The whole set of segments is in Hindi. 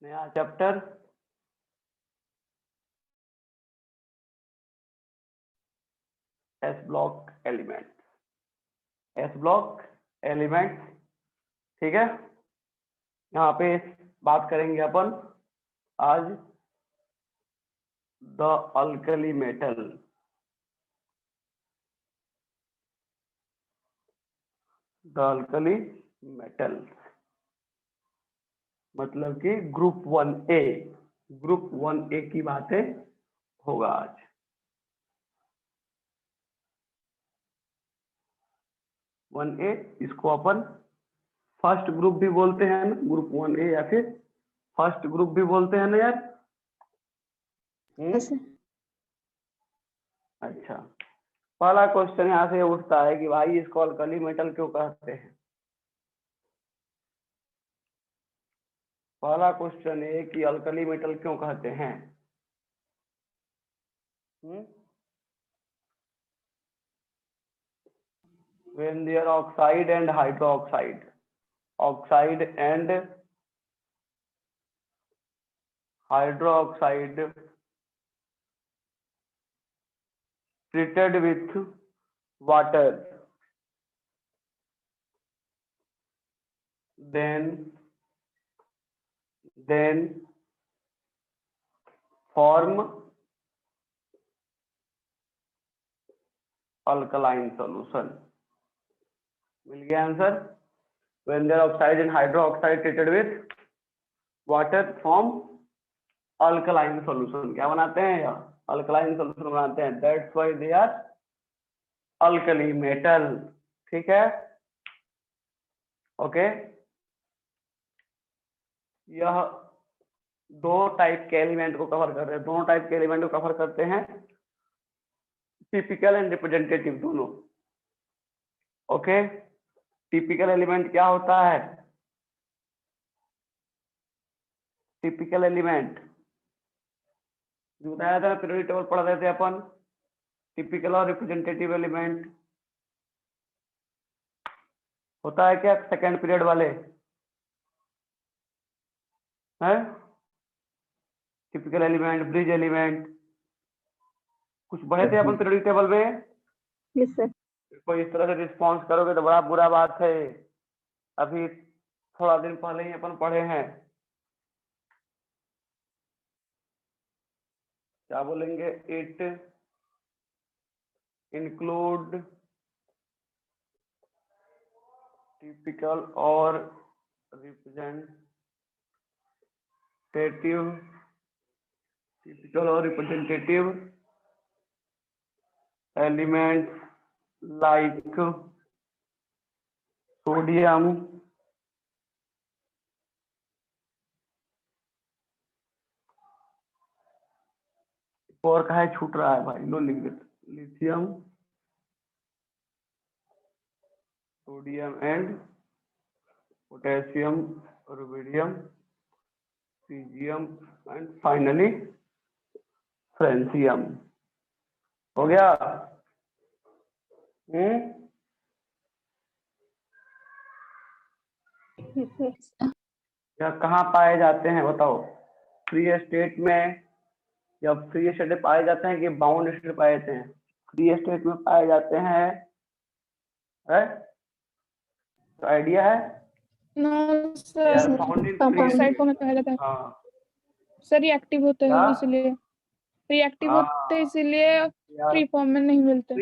नया chapter S block element, S block element. ठीक है, यहाँ पे बात करेंगे अपन आज the alkali metal, the alkali metal मतलब कि ग्रुप 1A, ग्रुप 1A की बातें होगा आज। वन ए इसको अपन फर्स्ट ग्रुप भी बोलते हैं ना, ग्रुप 1A या फिर फर्स्ट ग्रुप भी बोलते हैं ना यार। अच्छा, पहला क्वेश्चन यहाँ से उठता है कि भाई इसको अल्कली मेटल क्यों कहते हैं। पहला क्वेश्चन है कि अल्कली मेटल क्यों कहते हैं। when their oxide and hydroxide, oxide and hydroxide treated with water, then form alkaline solution। मिल गया answer. when their oxide and hydroxide treated with water form alkaline solution, क्या बनाते हैं यार, अल्कलाइन सोल्यूशन बनाते हैं, that's why they are alkali metal. ठीक है, ओके। यह दो टाइप के एलिमेंट को कवर कर रहे हैं, दोनों टाइप के एलिमेंट को कवर करते हैं, टिपिकल एंड रिप्रेजेंटेटिव दोनों। ओके, टिपिकल एलिमेंट क्या होता है, टिपिकल एलिमेंट जो बताया था, पीरियोडिक टेबल पढ़ रहे थे अपन, टिपिकल और रिप्रेजेंटेटिव एलिमेंट होता है क्या सेकेंड पीरियड वाले हैं, टिपिकल एलिमेंट, ब्रिज एलिमेंट, कुछ पढ़े थे अपन पीरियोडिक टेबल में। Yes sir. कोई इस तरह से रिस्पॉन्स करोगे तो बड़ा बुरा बात है, अभी थोड़ा दिन पहले ही अपन पढ़े हैं। क्या बोलेंगे, इट इंक्लूड टिपिकल और रिप्रेजेंटेटिव, टिपिकल और रिप्रेजेंटेटिव एलिमेंट्स लाइक सोडियम, और कहा है छूट रहा है भाई, लो लिख देते, lithium, sodium and potassium, rubidium, caesium and finally francium. हो गया। यह कहाँ पाए जाते हैं बताओ, फ्री स्टेट में या फ्री स्टेट में पाए जाते हैं कि बाउंड स्टेट में पाए जाते हैं, फ्री स्टेट में पाए जाते हैं, है तो आइडिया है। नो सर, ऑक्साइड को मैं कहा जाता है हाँ सर, रिएक्टिव होते क्या? हैं इसलिए, रिएक्टिव होते हैं इसलिए फ्री फॉर्म में नहीं मिलते।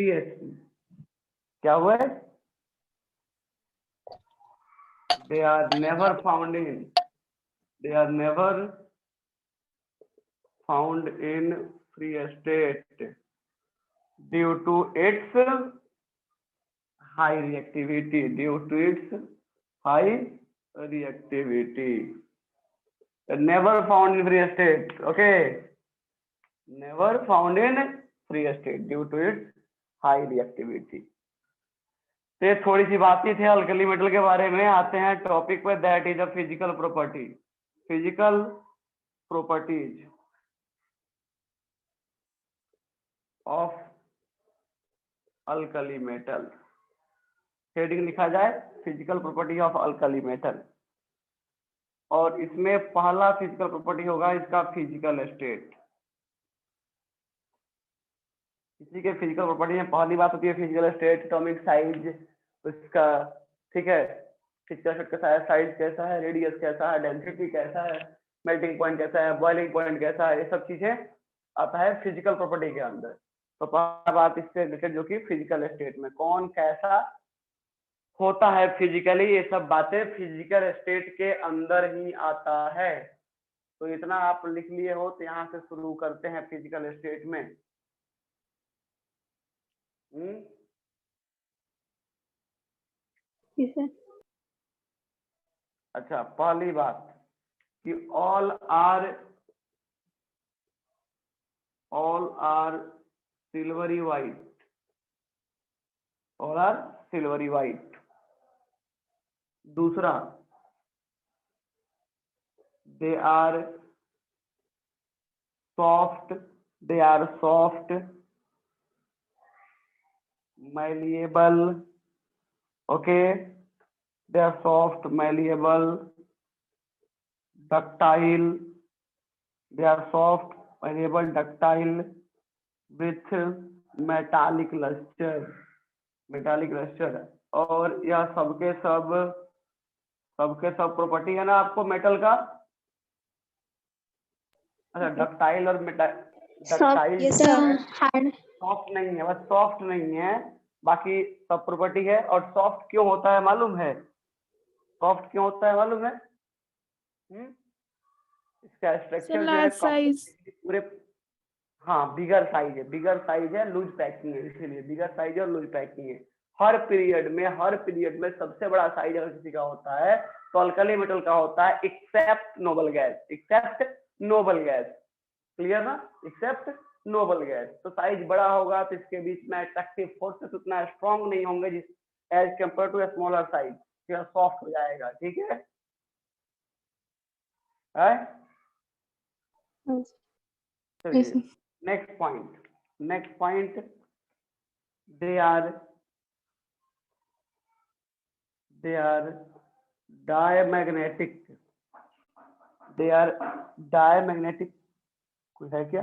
क्या हुआ है, they are never found in, they are never found in free state due to its high reactivity, due to its high reactivity, never found in free state, okay, never found in free state due to its high reactivity। तो ये थोड़ी सी बात ही थे अल्कली मेटल के बारे में। आते हैं टॉपिक पे, that is a physical property, physical properties of alkali metal. Heading लिखा जाए physical property of alkali metal. और इसमें पहला फिजिकल प्रॉपर्टी होगा इसका फिजिकल स्टेट। किसी के फिजिकल प्रॉपर्टी में पहली बात होती है फिजिकल स्टेट, एटॉमिक साइज उसका, ठीक है, फिजिकल स्टेट कैसा है, साइज कैसा है, रेडियस कैसा है, डेंसिटी कैसा है, मेल्टिंग पॉइंट कैसा है, बॉइलिंग पॉइंट कैसा है, ये सब चीजें आता है फिजिकल प्रॉपर्टी के अंदर। तो पहला बात इससे रिलेटेड जो कि फिजिकल स्टेट में कौन कैसा होता है फिजिकली, ये सब बातें फिजिकल स्टेट के अंदर ही आता है। तो इतना आप लिख लिए हो तो यहाँ से शुरू करते हैं फिजिकल स्टेट में। अच्छा, पहली बात कि all are silvery white, all are silvery white. दूसरा, they are soft, malleable, okay, they are soft, malleable, ductile, they are soft, malleable, ductile with metallic luster, और यह सबके सब प्रॉपर्टी है ना आपको मेटल का। अच्छा, डक्टाइल और डक्टाइल सॉफ्ट नहीं है, बस सॉफ्ट नहीं है, बाकी सब प्रॉपर्टी है। और सॉफ्ट क्यों होता है मालूम है? सॉफ्ट क्यों होता है मालूम है? इसका स्ट्रक्चर जो है पूरे, हाँ बिगर साइज है, लूज पैकिंग है, इसीलिए बिगर साइज और लूज पैकिंग है। हर पीरियड में सबसे बड़ा साइज अगर किसी का होता है तो अल्कली मेटल का होता है, एक्सेप्ट नोबल गैस, क्लियर ना, एक्सेप्ट नोबल गैस। तो साइज बड़ा होगा तो इसके बीच में अट्रैक्टिव फोर्सेस उतना स्ट्रॉन्ग नहीं होंगे जिस as compare to smaller size, soft हो जाएगा, ठीक है। चलिए next point, they are diamagnetic, कोई है क्या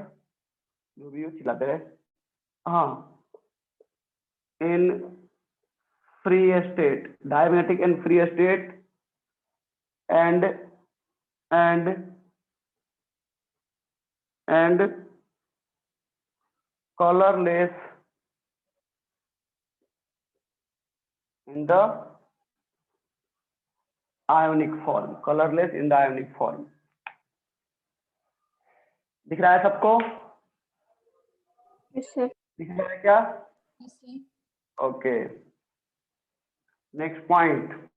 जो भी हो चिल्लाते रहे। हाँ, in free state, diamagnetic in free state and colorless in the ionic form, दिख रहा है सबको? Yes, sir. दिख रहा है क्या? Yes, sir. Okay, next point,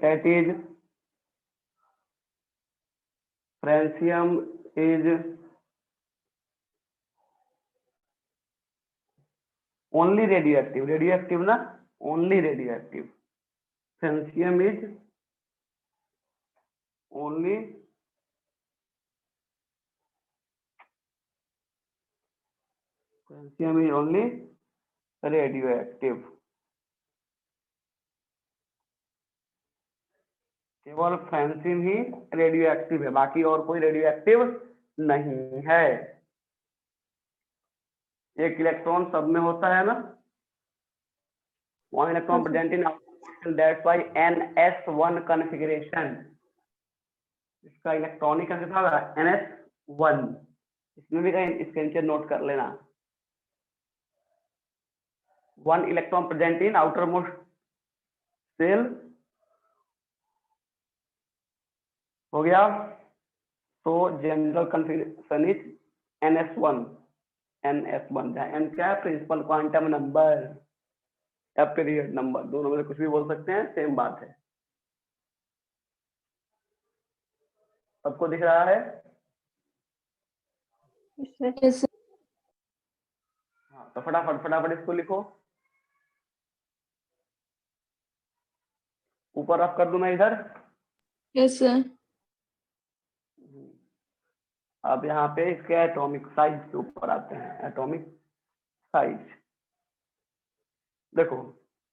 that is francium is only radioactive ना, only radioactive, francium is only radioactive, केवल फ्रांसियम ही रेडियो एक्टिव है, बाकी और कोई रेडियो एक्टिव नहीं है। एक इलेक्ट्रॉन सब में होता है ना, one electron present in that's why NS1 configuration, इसका इलेक्ट्रॉनिक कैसा होगा NS1, इसमें भी कहीं इसके नीचे नोट कर लेना, one electron present in outer most shell, हो गया। तो जनरल कॉन्फ़िगरेशन इज NS1, जहाँ n क्या है, प्रिंसिपल क्वांटम नंबर या पीरियड नंबर, दोनों में कुछ भी बोल सकते हैं, सेम बात है। सबको दिख रहा है? Yes, sir. हाँ, तो फटाफट इसको लिखो, ऊपर रफ कर दूं मैं इधर। Yes, sir. अब यहाँ पे इसके एटॉमिक साइज के ऊपर आते हैं, एटॉमिक साइज। देखो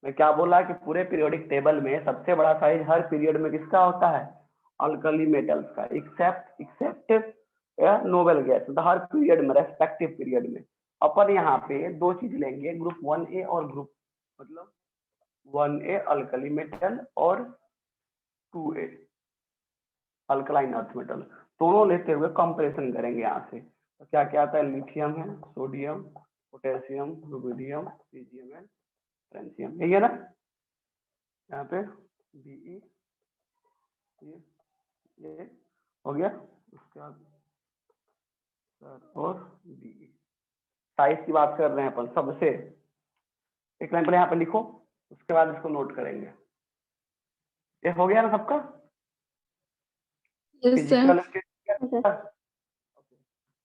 मैं क्या बोला कि पूरे पीरियोडिक टेबल में सबसे बड़ा साइज हर पीरियड में किसका होता है, अल्कली मेटल्स का, एक्सेप्ट नोबल गैस, मतलब हर पीरियड में, रेस्पेक्टिव पीरियड में। अपन यहाँ पे दो चीज लेंगे, ग्रुप 1A और ग्रुप मतलब 1A अल्कली मेटल और 2A अल्कलाइन अर्थ मेटल, दोनों लेते हुए कंपैरिजन करेंगे यहाँ से। तो क्या क्या आता है, लिथियम है, sodium, potassium, rubidium, caesium and francium, यही है ना। यहाँ पे Be ये हो गया। उसके बाद और Be साइज की बात कर रहे हैं अपन सबसे, एक लाइन पहले यहाँ पे लिखो, उसके बाद इसको नोट करेंगे। ये हो गया ना सबका यस सर। फिजिकल।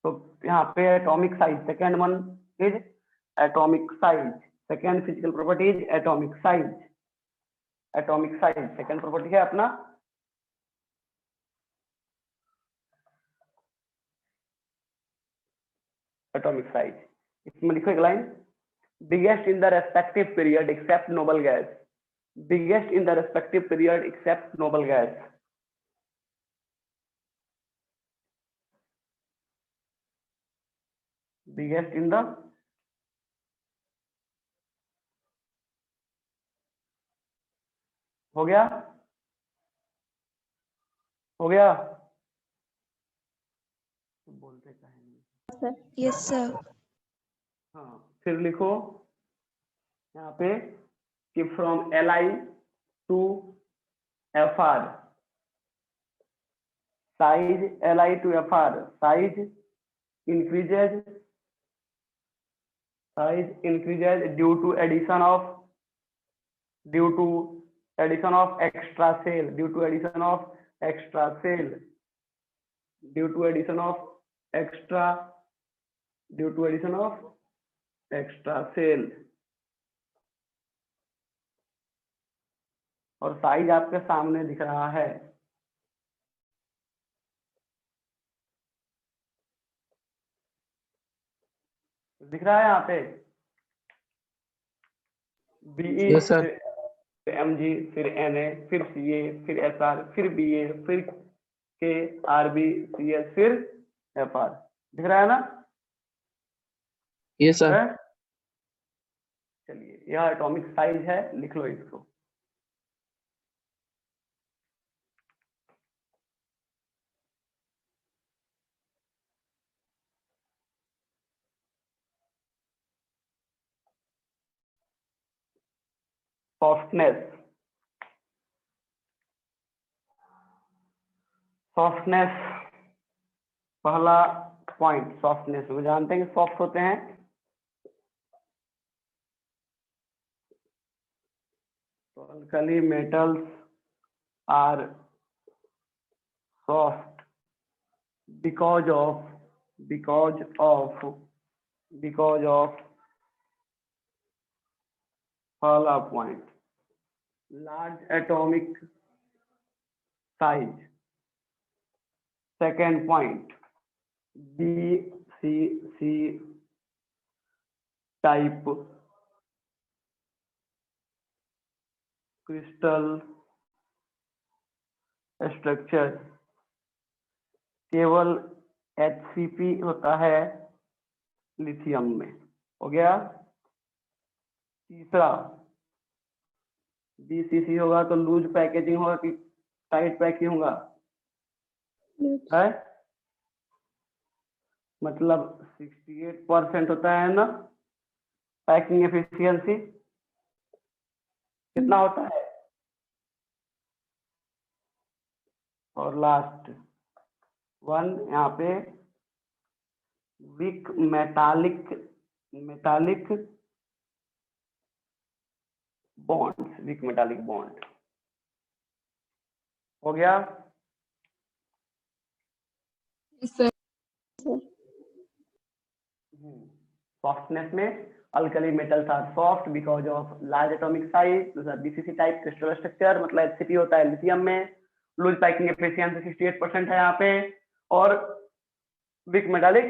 तो यहाँ पे atomic size, second one is atomic size, second physical property is atomic size. Atomic size second property है अपना एटॉमिक साइज। इसमें लिखो एक line, biggest in the respective period except noble gas, biggest in the respective period except noble gas. Biggest in the हो गया, हो गया, बोलते कहेंगे। Yes sir. हाँ फिर लिखो यहाँ पे कि from Li to Fr, size Li to Fr, size increases due to addition of extra cell, due to addition of extra cell, due to addition of extra cell। और साइज आपके सामने दिख रहा है, दिख रहा है यहाँ पे Be, Yes, sir. फिर Mg, फिर Na, फिर Ca, फिर Sr, फिर Ba, फिर K, Rb, Cs, फिर Fr, दिख रहा है ना। Yes, sir. है? चलिए यह एटॉमिक साइज है, लिख लो इसको। सॉफ्टनेस, सॉफ्टनेस पहला पॉइंट, सॉफ्टनेस वो जानते हैं कि सॉफ्ट होते हैं। तो alkali metals are soft because of पहला point large atomic size, second point BCC type crystal structure, केवल HCP होता है लिथियम में, हो गया। तीसरा BCC होगा तो लूज पैकेजिंग होगा कि टाइट पैकिंग होगा, है मतलब 68% होता है ना पैकिंग एफिशिएंसी, कितना होता है। और लास्ट वन यहाँ पे weak metallic bonds, weak metallic bond, हो गया। Yes sir. सॉफ्टनेस में alkali metals are soft because of large atomic size, BCC type crystal structure मतलब एचसीपी होता है लिथियम में, लूज पैकिंग एफिशिएंसी 68% है यहाँ पे, और वीक मेटालिक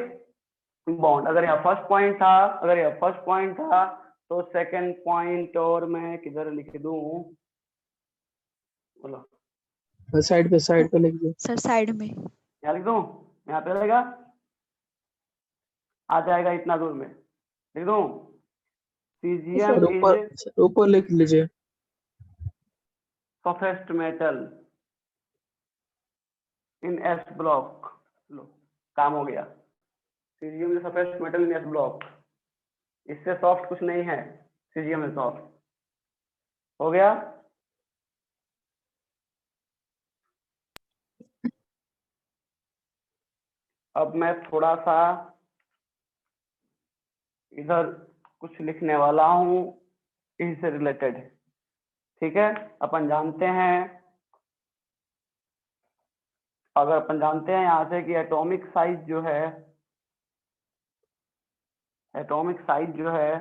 बॉन्ड। अगर यह फर्स्ट पॉइंट था तो सेकंड पॉइंट और मैं किधर लिख दूं, बोलो। साइड पे लिख दो सर साइड में। यहाँ लिख दूं, यहाँ पे रहेगा, आ जाएगा इतना दूर में, लिख दूं। सीजियम सर ऊपर इज ऊपर लिख लीजिए। softest metal in S block। लो, काम हो गया। Caesium is softest metal in S block, इससे सॉफ्ट कुछ नहीं है, सीजियम इज सॉफ्ट। हो गया। अब मैं थोड़ा सा इधर कुछ लिखने वाला हूं इससे रिलेटेड, ठीक है। अपन जानते हैं, अगर अपन जानते हैं यहाँ से कि एटॉमिक साइज जो है, एटॉमिक साइज जो है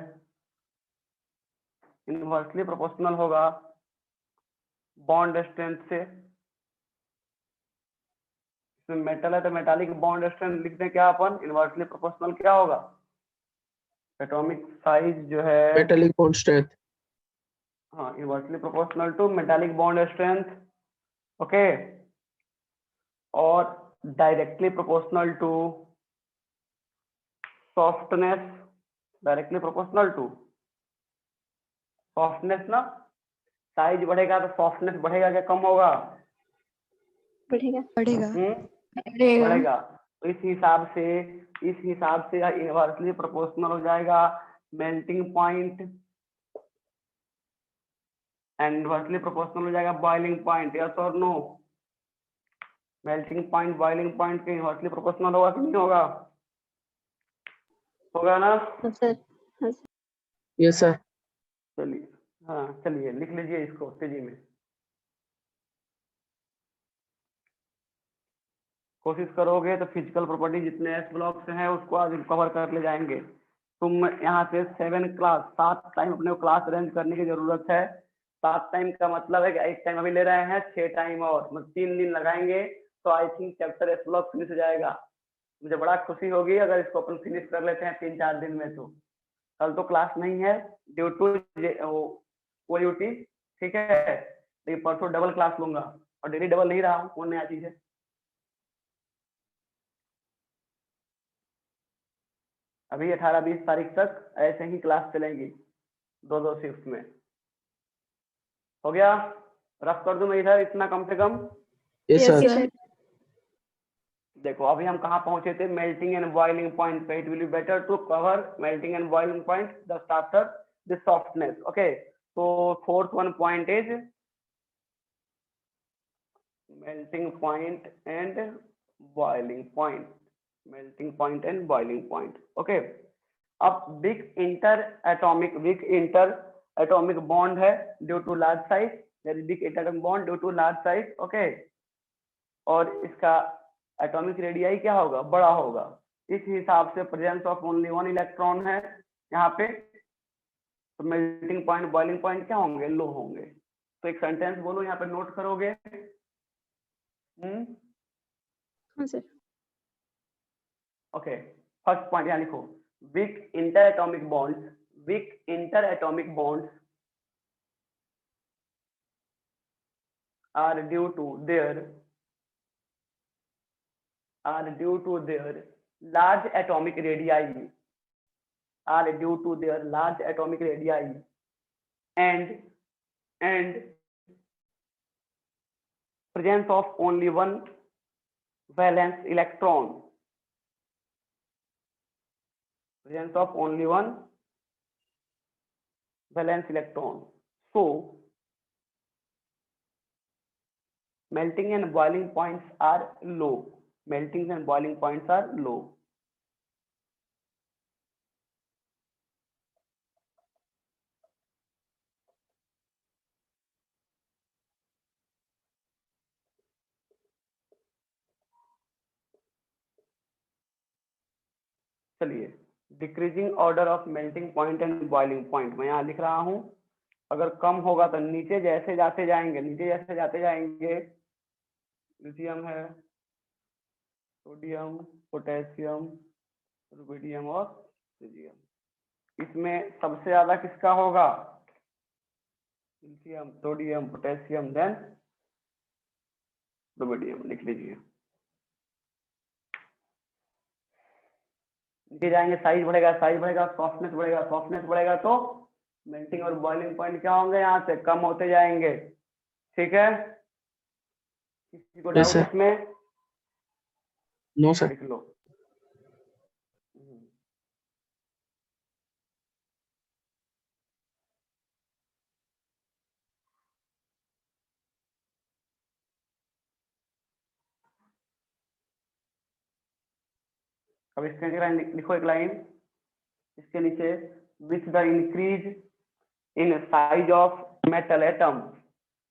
इनवर्सली प्रोपोर्शनल होगा बॉन्ड स्ट्रेंथ से। इसमें मेटल है तो मेटालिक बॉन्ड स्ट्रेंथ लिखते हैं क्या अपन, इनवर्सली प्रोपोर्शनल क्या होगा, एटॉमिक साइज जो है, मेटालिक बॉन्ड स्ट्रेंथ। हाँ, inversely proportional to metallic bond strength, okay, और directly proportional to softness, directly proportional to softness ना। साइज बढ़ेगा तो सॉफ्टनेस बढ़ेगा क्या कम होगा, बढ़ेगा बढ़ेगा बढ़ेगा। तो इस हिसाब से इनवर्सली प्रोपोर्शनल हो जाएगा melting point, and inversely proportional हो जाएगा बॉइलिंग पॉइंट, यस और no. Melting point boiling point के इनवर्सली प्रोपोर्शनल होगा कि नहीं होगा, होगा ना। Yes sir. चलिए, हाँ चलिए लिख लीजिए इसको तेजी में, कोशिश करोगे तो फिजिकल प्रॉपर्टी जितने एस ब्लॉक से हैं उसको आज कवर कर ले जाएंगे। तुम यहाँ से 7 क्लास 7 टाइम अपने को क्लास अरेंज करने की जरूरत है। 7 टाइम का मतलब है कि एक टाइम अभी ले रहे हैं, 6 टाइम और मतलब 3 दिन लगाएंगे तो I think chapter S block finish हो जाएगा। मुझे बड़ा खुशी होगी अगर इसको अपन फिनिश कर लेते हैं 3-4 दिन में। तो कल तो क्लास नहीं है ड्यू टू OUT, ठीक है, लेकिन परसों डबल क्लास लूंगा, और डेली डबल नहीं रहा हूँ, वो नया चीज है। अभी 18-20 तारीख तक ऐसे ही क्लास चलेंगी 2-2 शिफ्ट में। हो गया, रफ कर दूं मैं इधर इतना कम से कम। Yes sir. देखो अभी हम कहाँ पहुंचे थे, मेल्टिंग एंड बॉइलिंग पॉइंट पे। It will be better to cover melting and boiling point just after the softness, okay. तो fourth one point is melting point and boiling point, melting point and boiling point, okay. अब वीक इंटर एटॉमिक बॉन्ड है due to large size, weak inter atomic bond due to large size, okay. और इसका एटॉमिक रेडियाई क्या होगा, बड़ा होगा। इस हिसाब से प्रेजेंस ऑफ ओनली 1 इलेक्ट्रॉन है यहाँ पे, तो मेल्टिंग पॉइंट बॉइलिंग पॉइंट क्या होंगे, लो होंगे। तो एक सेंटेंस बोलो यहाँ पे, नोट करोगे। हाँ सर। ओके, फर्स्ट पॉइंट यहाँ लिखो, weak inter atomic bonds are due to their large atomic radii, and presence of only one valence electron, so melting and boiling points are low, चलिए, decreasing order of melting point and boiling point मैं यहाँ लिख रहा हूँ। अगर कम होगा तो नीचे जैसे जाते जाएंगे, लिथियम है, सोडियम, पोटेशियम, रुबिडियम और सीजियम, इसमें सबसे ज्यादा किसका होगा? Lithium, sodium, potassium, then rubidium. लिख लीजिए। नीचे जाएंगे, साइज बढ़ेगा, साइज बढ़ेगा, सॉफ्टनेस बढ़ेगा, सॉफ्टनेस बढ़ेगा तो मेल्टिंग और बॉइलिंग पॉइंट क्या होंगे? यहाँ से कम होते जाएंगे। ठीक है, किसी को Yes, डाउट sir. इसमें? No, sir. लिख लो। अब इसके नीचे लिखो एक लाइन, इसके नीचे with the increase in size of metal atom,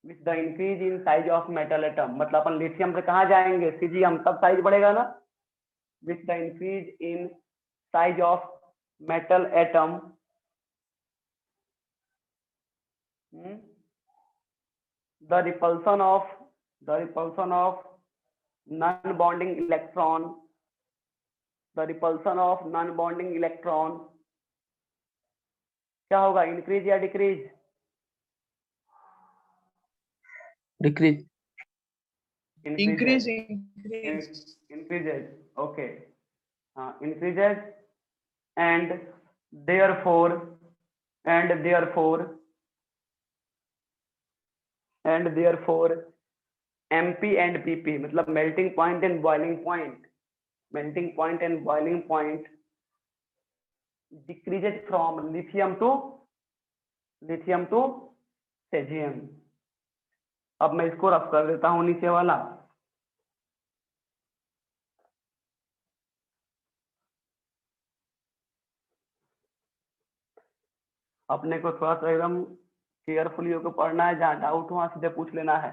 with the increase in size of metal atom, मतलब अपन लिथियम से कहाँ जाएंगे? सीजियम, तब साइज बढ़ेगा ना। With the increase in size of metal atom, the repulsion of non-bonding electron, the repulsion of non-bonding electron क्या होगा? इंक्रीज या decrease? Decrease. Increases. Okay. Increases and therefore MP and PP मतलब melting point and boiling point, decreases from lithium to cesium। अब मैं इसको रफ कर देता हूं नीचे वाला। अपने को थोड़ा सा एकदम केयरफुली होकर पढ़ना है, जहाँ डाउट हो वहाँ सीधे पूछ लेना है,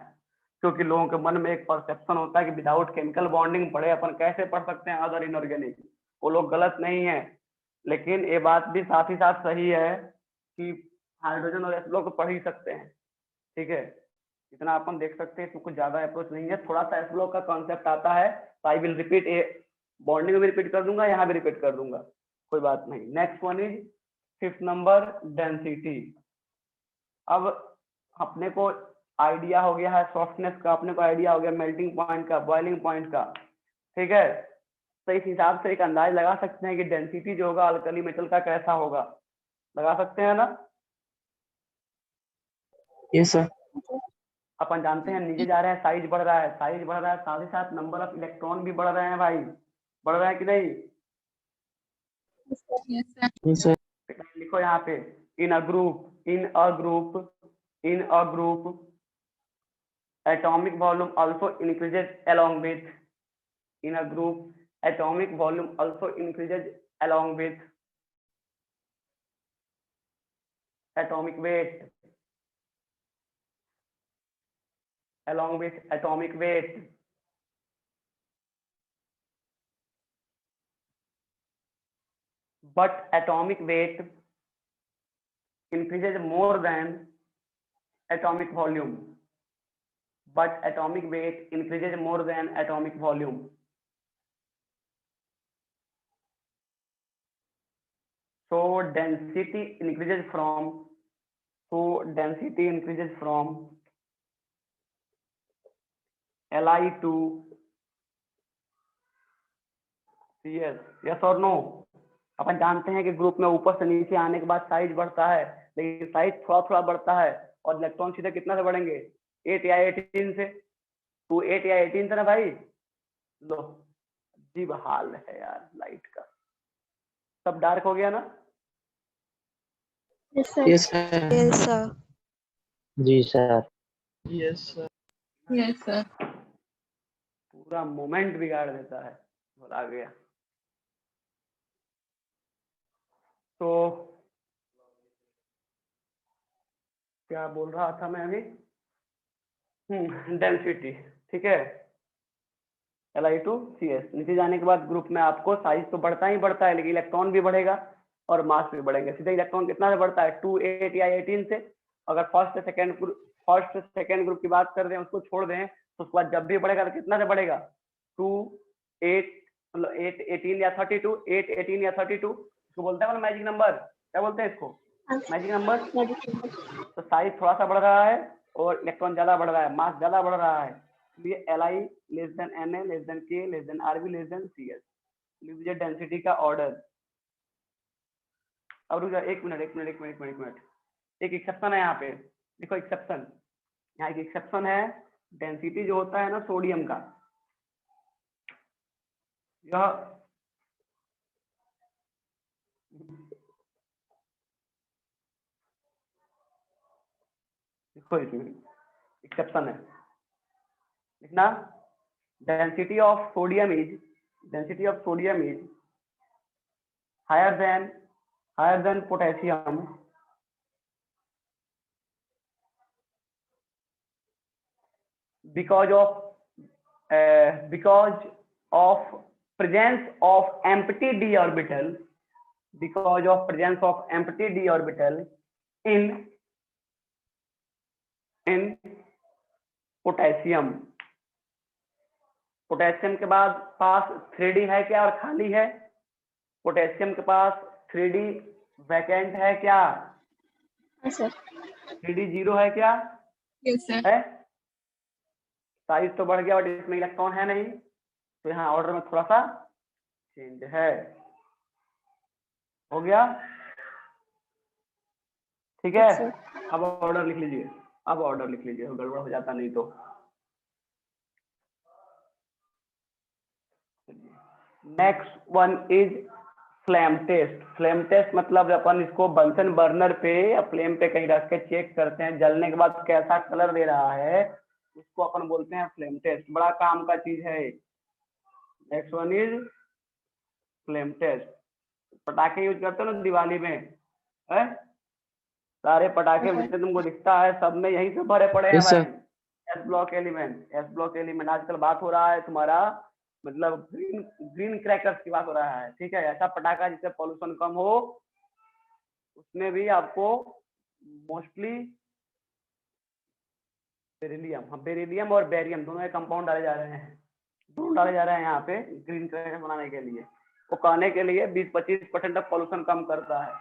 क्योंकि लोगों के मन में एक परसेप्शन होता है कि विदाउट केमिकल बॉन्डिंग पढ़े अपन कैसे पढ़ सकते हैं अदर इनऑर्गेनिक। वो लोग गलत नहीं है, लेकिन ये बात भी साथ ही साथ सही है कि हाइड्रोजन और एसब्लो को पढ़ ही सकते हैं। ठीक है, इतना अपन देख सकते हैं, तो कुछ ज्यादा अप्रोच नहीं है। थोड़ा सा एसब्लो का कॉन्सेप्ट आता है, तो आई विल रिपीट, बॉन्डिंग में भी रिपीट कर दूंगा, यहाँ भी रिपीट कर दूंगा, कोई बात नहीं। Next one is 5th number, density. अब अपने को आइडिया हो गया है सॉफ्टनेस का, अपने को आइडिया हो गया मेल्टिंग पॉइंट का, बॉइलिंग पॉइंट का। ठीक है, तो इस हिसाब से एक अंदाज लगा सकते हैं कि डेंसिटी जो होगा अल्कली मेटल का कैसा होगा। लगा सकते हैं ना? Yes, sir. अपन जानते हैं नीचे जा रहे हैं, साइज बढ़ रहा है, साथ ही साथ नंबर ऑफ इलेक्ट्रॉन भी बढ़ रहे हैं भाई। बढ़ रहे हैं कि नहीं? Yes, sir. लिखो यहाँ पे, in a group atomic volume also increases along with, in a group atomic volume also increases along with atomic weight, but atomic weight increases more than atomic volume, so density increases from Li to Cs, yes or no? अपन जानते हैं कि ग्रुप में ऊपर से नीचे आने के बाद साइज बढ़ता है, लेकिन साइज थोड़ा बढ़ता है, और इलेक्ट्रॉन सीधे कितना से बढ़ेंगे? 8 या 18 से। तो 8 या 18 से ना भाई। लो, अजीब हाल है यार लाइट का, सब डार्क हो गया ना? Yes, sir. Yes, sir. Yes, sir. जी sir. Yes, sir. Yes, sir. पूरा मोमेंट बिगाड़ देता है। और आ गया तो क्या बोल रहा था मैं अभी? डेंसिटी। ठीक है, Li2CS। नीचे जाने के बाद ग्रुप में आपको साइज तो बढ़ता ही बढ़ता है, लेकिन इलेक्ट्रॉन भी बढ़ेगा और मास भी बढ़ेंगे। सीधे इलेक्ट्रॉन कितना से बढ़ता है? 2, 8 या 18 से। अगर फर्स्ट सेकेंड ग्रुप की बात कर दें, उसको छोड़ दें, तो उसके बाद जब भी बढ़ेगा तो कितना से बढ़ेगा? 2, 8 मतलब 8, 18 या 32, 8, 18 या 32, उसको बोलते हैं ना मैजिक नंबर। क्या बोलते हैं इसको, Answer. Magic number. Magic number. तो साइज थोड़ा सा बढ़ रहा है और इलेक्ट्रॉन ज्यादा बढ़ रहा है, मास ज्यादा बढ़ रहा है, इसलिए Li less than Na less than K less than Rb less than Cs। लीजिए डेंसिटी का ऑर्डर। अब रुक जाओ, एक मिनट, एक एक्सेप्शन है यहाँ पे, देखो एक्सेप्शन, यहाँ एक एक्सेप्शन है। डेंसिटी जो होता है ना सोडियम का, यह देखो इसमें एक्सेप्शन है, लिखना density of sodium is higher than potassium because of presence of empty d orbital, in potassium. Potassium के बाद पास 3d है क्या और खाली है, पोटेशियम के पास 3d वैकेंट है क्या, Answer. 3d जीरो है क्या, यस सर। है। साइज तो बढ़ गया बट इसमें इलेक्ट्रॉन है नहीं, तो यहाँ ऑर्डर में थोड़ा सा चेंज है, हो गया, ठीक है। Yes, sir. अब ऑर्डर लिख लीजिए, गड़बड़ हो जाता नहीं तो। Next one is flame test मतलब अपन इसको बंसन बर्नर पे या फ्लेम पे कहीं रख के चेक करते हैं, जलने के बाद कैसा कलर दे रहा है उसको अपन बोलते हैं फ्लेम टेस्ट, बड़ा काम का चीज है। Next one is flame test. पटाखे यूज करते हो ना दिवाली में, है? सारे पटाखे जितने तुमको दिखता है सब में यही से भरे पड़े हैं Yes, sir. भाई, एस ब्लॉक एलिमेंट। आजकल बात हो रहा है तुम्हारा मतलब ग्रीन क्रैकर्स की बात हो रहा है, ठीक है। ऐसा पटाखा जिससे पॉल्यूशन कम हो, उसमें भी आपको मोस्टली बेरिलियम और बेरियम दोनों कंपाउंड डाले जा रहे हैं यहाँ पे ग्रीन क्रैकर्स बनाने के लिए। वो कहने के लिए 20-25% तक पॉल्यूशन कम करता है।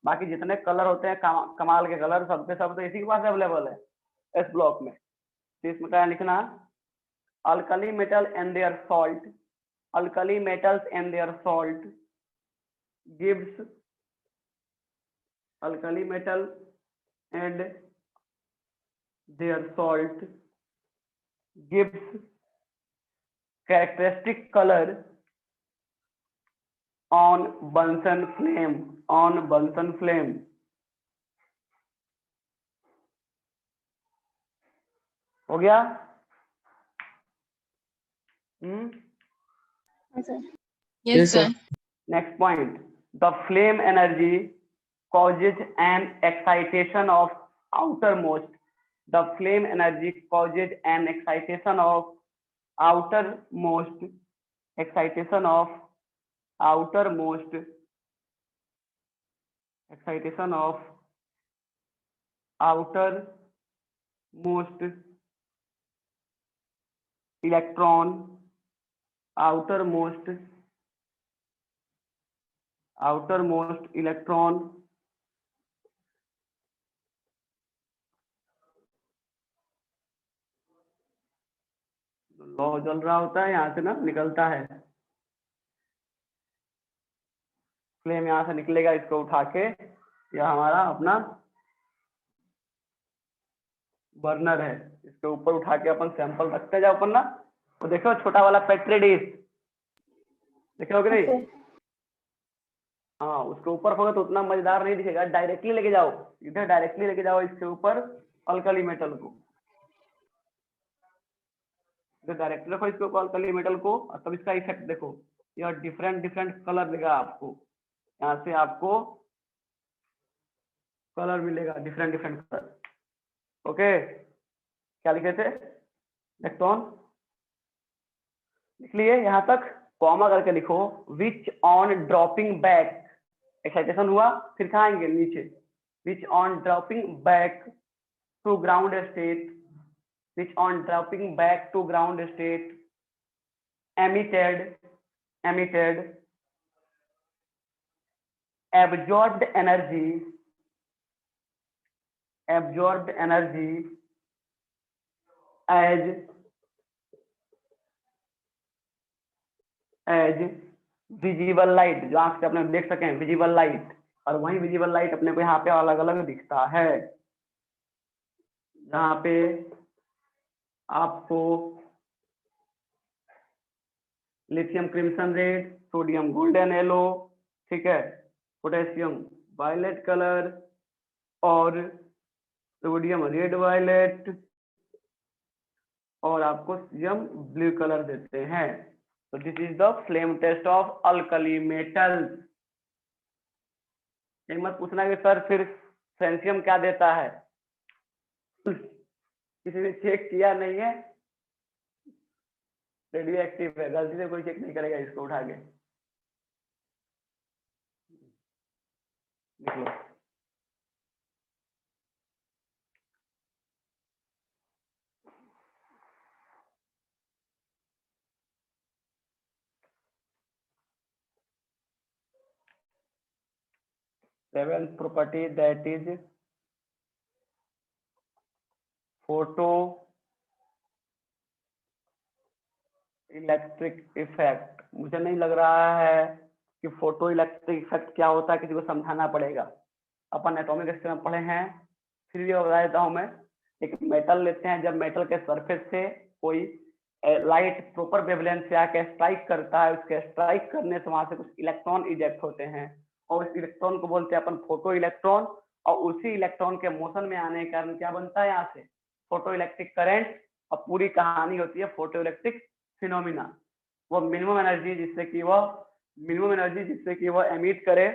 बाकी जितने कलर होते हैं कमाल के कलर सब तो इसी के पास अवेलेबल है एस ब्लॉक में। तो इसमें क्या लिखना, alkali metal and their salt gives characteristic color on Bunsen flame। हो गया? Answer. Yes sir. Next point, the flame energy causes an excitation of outermost outermost electron लौ जल रहा होता है, यहाँ से ना निकलता है फ्लेम, यहाँ से निकलेगा, इसको उठा के यह हमारा अपना बर्नर है, इसके ऊपर उठा के अपन सैंपल रखते जाओ अपन ना। तो देखो छोटा वाला पेट्री डिश देखोगे नहीं, Answer. हाँ उसके ऊपर होगा तो उतना मजेदार नहीं दिखेगा। डायरेक्टली लेके जाओ इधर, डायरेक्टली लेके जाओ इसके ऊपर अल्कली मेटल को, डायरेक्टली रखो इसके ऊपर अल्कली मेटल को, और तब इसका इफेक्ट देखो, यह डिफरेंट कलर देगा आपको। यहाँ से आपको कलर मिलेगा, डिफरेंट कलर। ओके, क्या लिखे थे, इलेक्ट्रॉन लिख लिए, यहाँ तक कॉमा करके लिखो। Which on dropping back, excitation हुआ, फिर खाएंगे नीचे, which on dropping back to ground state emitted absorbed energy as visible light, जो आंख से अपने देख सकें विजिबल लाइट, और वही विजिबल लाइट अपने को यहाँ पे अलग अलग दिखता है, जहाँ पे आपको lithium crimson red, sodium golden yellow, ठीक है, पोटेशियम वायलेट कलर और सोडियम रेड वायलेट, और आपको सीएम ब्लू कलर देते हैं। तो this is the flame test of alkali metal. ये मत पूछना कि सर फिर सेंसियम क्या देता है, किसी ने चेक किया नहीं है, रेडियो एक्टिव है, गलती से कोई चेक नहीं करेगा इसको उठा के। देखो 7th property, that is photo electric effect. मुझे नहीं लग रहा है कि फोटो इलेक्ट्रिक इफेक्ट क्या होता है किसी को समझाना पड़ेगा, अपन एटॉमिक स्केल में पढ़े हैं, फिर भी बता देता हूं मैं। एक मेटल लेते हैं, जब मेटल के सरफेस से कोई लाइट प्रॉपर वेवलेंथ से आके स्ट्राइक करता है, उसके स्ट्राइक करने से वहां से कुछ इलेक्ट्रॉन इजेक्ट होते हैं, और उस इलेक्ट्रॉन को बोलते हैं अपन फोटो इलेक्ट्रॉन, और उसी इलेक्ट्रॉन के मोशन में आने के कारण क्या बनता है यहाँ से फोटो इलेक्ट्रिक करंट, और पूरी कहानी होती है फोटो इलेक्ट्रिक फिनोमिना। वो मिनिमम एनर्जी जिससे कि वह एमिट करे,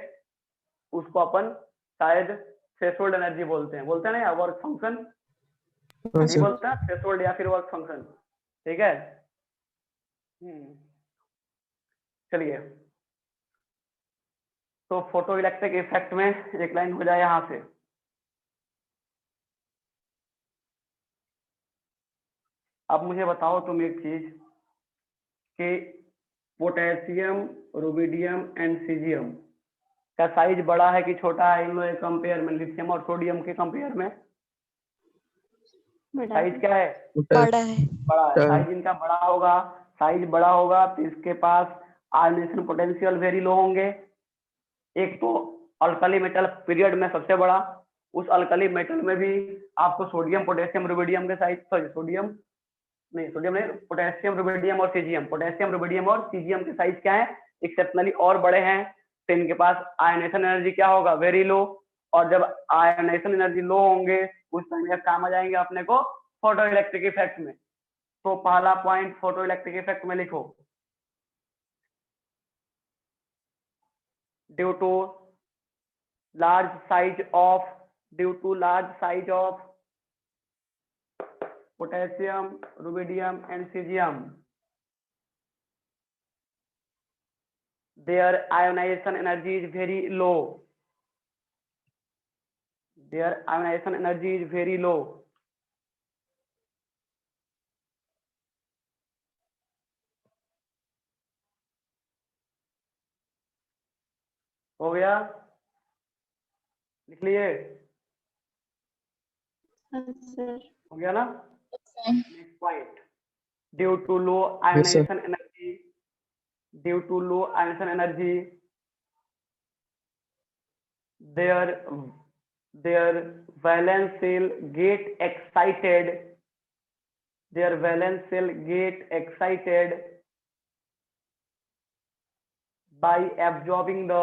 उसको अपन शायद थ्रेशोल्ड एनर्जी बोलते हैं ना, या वर्क फंक्शन नहीं बोलते हैं, थ्रेशोल्ड या फिर वर्क फंक्शन, ठीक है। चलिए, तो फोटो इलेक्ट्रिक इफेक्ट में एक लाइन हो जाए यहां से। अब मुझे बताओ तुम एक चीज कि पोटेशियम, रुबिडियम एंड सीजियम का साइज बड़ा है कि छोटा है इन लोगों के कंपेयर में, लिथियम और सोडियम के कंपेयर में? साइज क्या है? बड़ा है। बड़ा है। साइज इनका बड़ा होगा, साइज बड़ा होगा तो इसके पास आयनाइजेशन पोटेंशियल वेरी लो होंगे। एक तो अल्कली मेटल पीरियड में सबसे बड़ा, उस अल्कली मेटल में भी आपको सोडियम, पोटेशियम, रुबिडियम के साइज, सॉरी सोडियम नहीं, पोटेशियम, रुबिडियम और सीजियम के साइज क्या है? एक्सेप्शनली और बड़े हैं। तो इनके पास आयनाइजेशन एनर्जी क्या होगा? Very low. और जब आयनाइजेशन एनर्जी लो होंगे उस टाइम ये काम आ जाएंगे अपने को फोटो इलेक्ट्रिक इफेक्ट में। तो पहला पॉइंट फोटो इलेक्ट्रिक इफेक्ट में लिखो, due to large size of potassium, rubidium and cesium, their ionization energy is very low. हो गया? लिख लिए? हो गया ना? Next point, due to low ionization energy, their valence shell get excited by absorbing the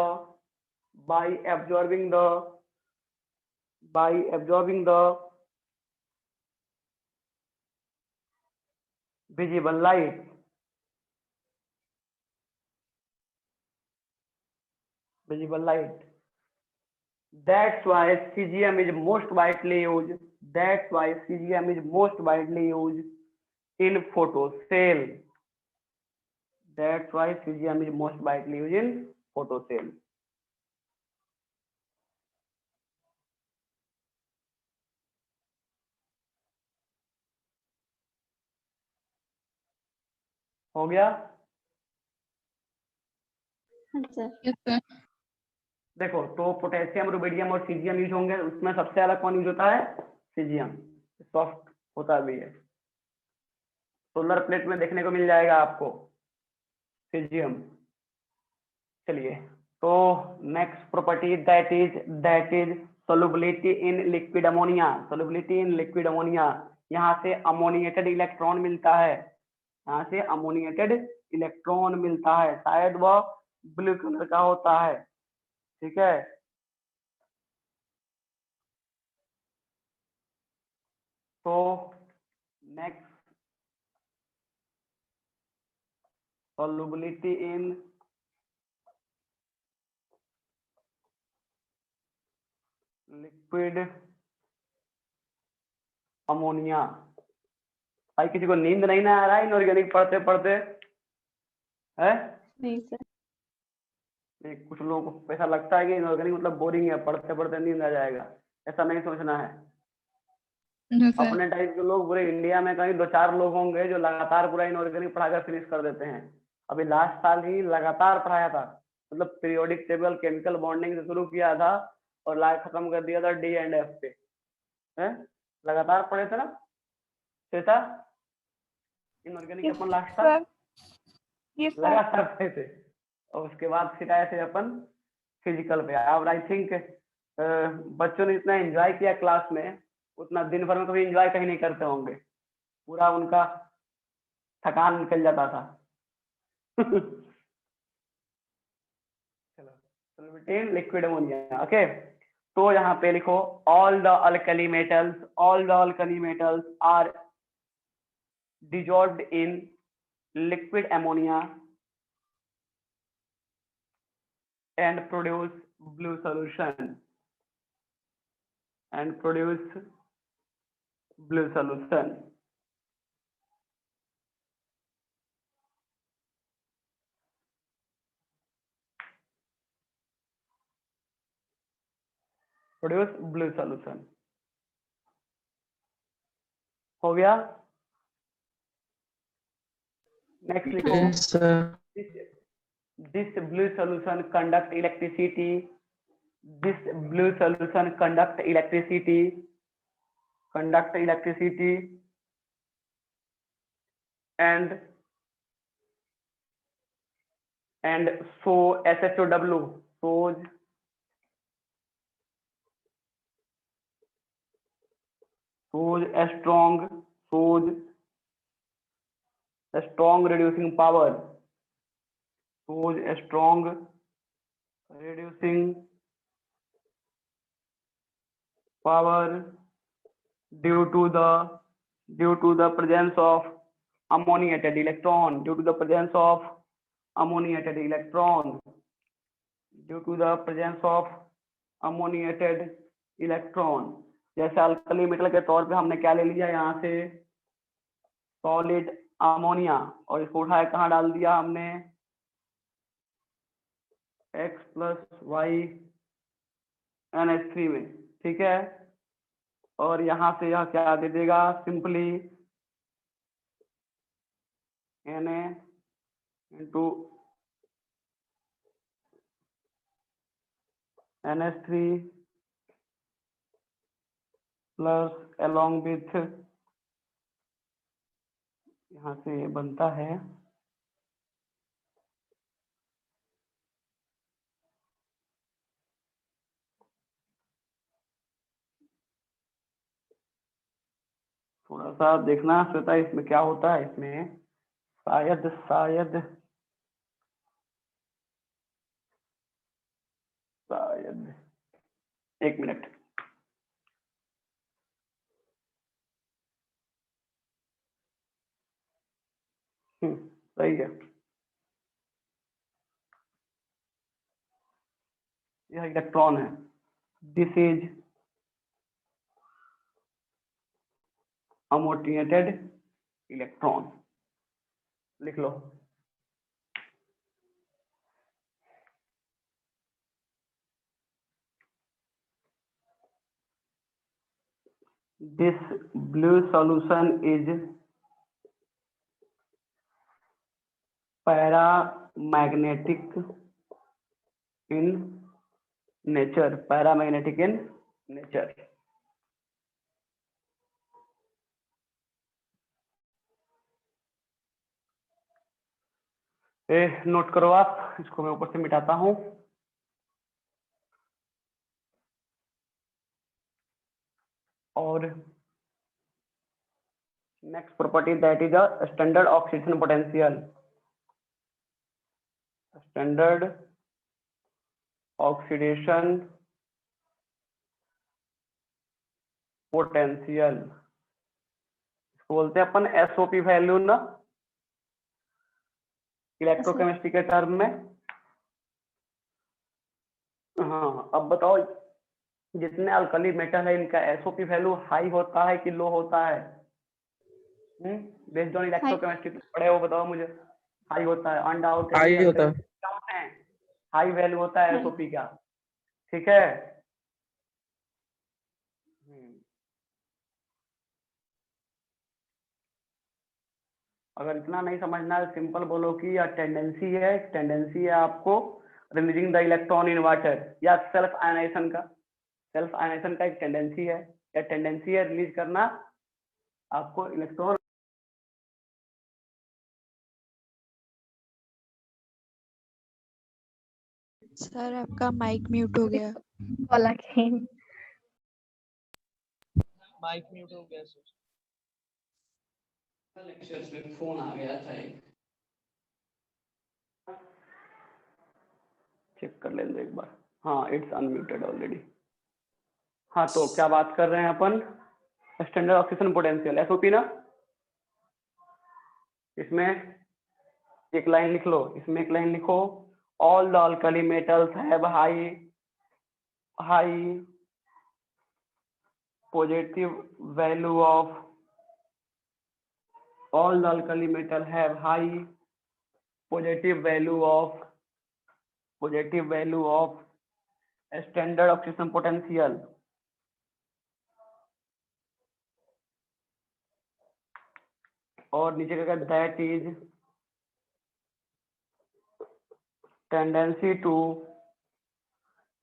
visible light. That's why cesium is most widely used. In photocell. हो गया? Sir Yes, sir. देखो तो पोटेशियम, रुबिडियम और सीजियम यूज होंगे, उसमें सबसे अलग कौन यूज होता है? सीजियम, सॉफ्ट होता भी है। सोलर प्लेट में देखने को मिल जाएगा आपको सीजियम। चलिए, तो next property that is solubility in liquid ammonia, solubility in liquid ammonia। यहाँ से अमोनिएटेड इलेक्ट्रॉन मिलता है, यहाँ से अमोनिएटेड इलेक्ट्रॉन मिलता है, शायद वह ब्लू कलर का होता है, ठीक है। तो next, solubility in liquid ammonia. भाई किसी को नींद नहीं ना आ रहा है इनऑर्गेनिक पढ़ते पढ़ते है? नहीं सर। कुछ लोगों को ऐसा लगता है कि इनऑर्गेनिक मतलब बोरिंग है, पढ़ते पढ़ते नींद आ जाएगा, ऐसा नहीं सोचना है। No sir. अपने टाइप के लोग पूरे इंडिया में कहीं 2-4 लोग होंगे जो लगातार पूरा इनऑर्गेनिक पढ़ाकर फिनिश कर देते हैं। अभी लास्ट साल ही लगातार पढ़ाया था, मतलब पीरियोडिक टेबल, केमिकल बॉन्डिंग से शुरू किया था और लास्ट खत्म कर दिया था डी एंड एफ पे, है? लगातार पढ़े थे ना श्वेता, इनऑर्गेनिक अपन लास्ट साल सर ये सर लगातार पढ़े थे, और उसके बाद फिर आए थे अपन फिजिकल पे। अब आई थिंक बच्चों ने इतना एंजॉय किया क्लास में, उतना दिन भर में कभी एंजॉय कहीं नहीं करते होंगे, पूरा उनका थकान निकल जाता था। चलो, लिक्विड अमोनिया, ओके। तो यहाँ पे लिखो all the alkali metals are dissolved in liquid ammonia and produce blue solution, हो गया। नेक्स्ट लिखो Yes, sir. this blue solution conduct electricity, and so SHOW shows a strong reducing power, due to the presence of ammoniated electron, जैसे अल्कली मेटल के तौर पे हमने क्या ले लिया यहाँ से, सॉलिड अमोनिया, और इसको उठाया कहाँ डाल दिया हमने, X + Y NH3 में, ठीक है। और यहाँ से यह क्या दे देगा, simply Na into NH3 plus along with, यहाँ से ये बनता है थोड़ा सा देखना श्वेता, इसमें क्या होता है, इसमें शायद 1 मिनट। सही है, यह इलेक्ट्रॉन है, दिस इज अमोनिएटेड इलेक्ट्रॉन, लिख लो। This blue solution is paramagnetic in nature, paramagnetic in nature. Note करो आप, इसको मैं ऊपर से मिटाता हूं। और next property that is a standard oxidation potential. Standard oxidation potential, इसको बोलते हैं अपन एसओपी वैल्यू ना, इलेक्ट्रोकेमिस्ट्री के टर्म में। हाँ, अब बताओ, जितने अल्कली मेटल है इनका एसओपी वैल्यू हाई होता है कि लो होता है? बेस्ड ऑन इलेक्ट्रोकेमिस्ट्री पढ़े हो, बताओ मुझे। हाई होता है, अनडाउटेडली हाई होता है। हाई वैल्यू होता है एसओपी का, ठीक है। अगर इतना नहीं समझना है, सिंपल बोलो कि यह टेंडेंसी है आपको releasing the electron in water, या सेल्फ आयनाइजेशन का एक टेंडेंसी है, या टेंडेंसी है रिलीज करना आपको इलेक्ट्रॉन। सर आपका माइक म्यूट हो गया। माइक म्यूट हो गया सर। फोन आ गया था एक, चेक कर लेंगे एक बार। हाँ, इट्स अनम्यूटेड ऑलरेडी। हाँ, तो क्या बात कर रहे हैं अपन? स्टैंडर्ड ऑक्सीडेशन पोटेंशियल, एसओपी ना। इसमें एक लाइन लिख लो, इसमें एक लाइन लिखो, all the alkali metals have high positive value of, all the alkali metal have high positive value of standard oxidation potential। और नीचे क्या, that is tendency to